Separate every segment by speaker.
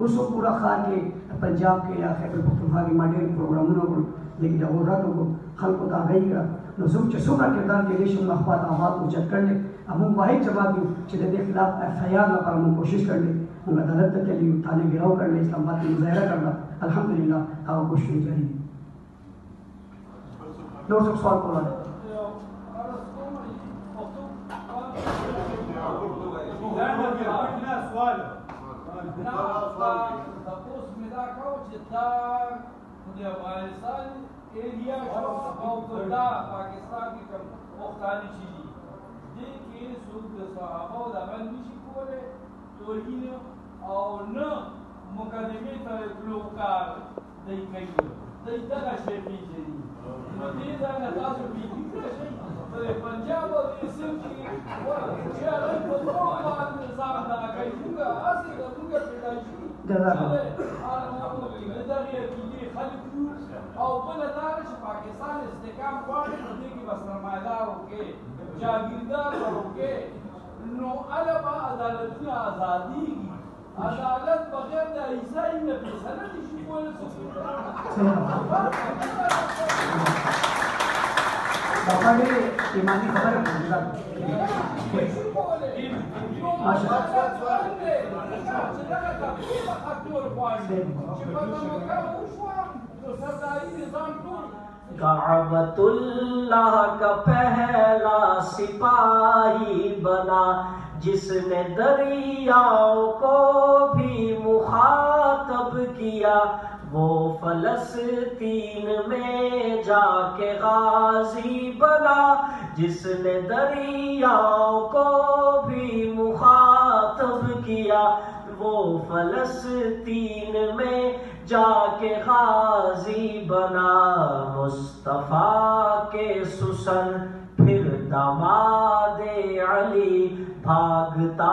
Speaker 1: اس کو پورا خان کے پنجاب کے یا خیبر پختونخوا کے ماډر پروګرامونو کو لیکن دا وراتو کو خلکو ته غي کړه نو زوم چې څومره کردار کې دې شم مخبات آباد او چت کړل همون واحد جواب دی چې د دې خلاف FIR لپاره موږ کوشش کړل موږ عدالت ته تللی تانه ګراو کړل اسلام آباد کې مظاهره کړل الحمدلله هغه کوشش جاری نور څه سوال کوله
Speaker 2: تپوس مې دا کوو چې دا د افغانستان ایریا او دا پاکستان کې کوم پښتانه چې دي دې کې څوک د صحابه د عمل نشي کولی توهین او نه مقدمې ته تلو کار دی کوي دی دغه شی پېژني نو دې ځای نه تاسو فکر شئ د پنجاب او د سند کې چې هغوی په کوم باندې ځان دغه کوي موږ هسې د موږ پیدا شي د دغې عقیدې خلک یو او بله دا ده چې پاکستان استحکام غواړي نو دې کې به سرمایهدار وکړي جاګیردار به وکړي نو هله به عدالتونه ازادېږي عدالت بغیر د عیسایي نه فیصله نه شي کولی
Speaker 1: بابا ډېرې ایماني خبره کوي
Speaker 3: کعبۃ اللہ کا پہلا سپاہی بنا جس نے دریاؤں کو بھی مخاطب کیا وہ فلسطین میں جا کے غازی بنا جس نے دریاؤں کو بھی مخاطب کیا وہ فلسطین میں جا کے غازی بنا مصطفیٰ کے سسن پھر داماد علی بھاگتا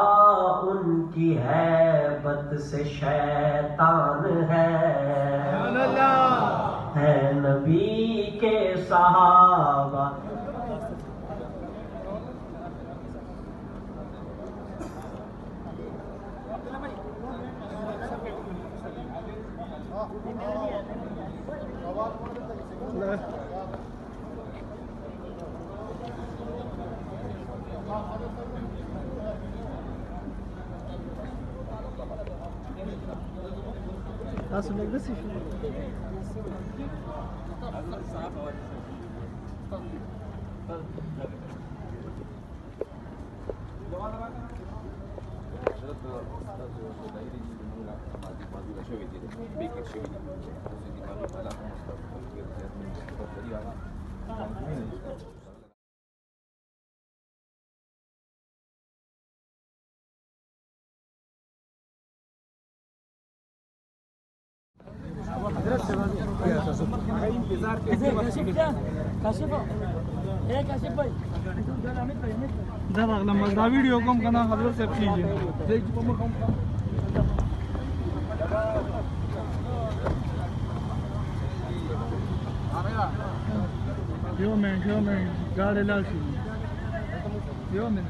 Speaker 3: ان کی ہیبت سے شیطان ہے نبی کے صحابہ
Speaker 4: تاسو لږ داسې شو دا راغلم دا ویډیو کوم کنه حضرت صاحب کیږي یو منټ ګاډي لاړ شي یو منټ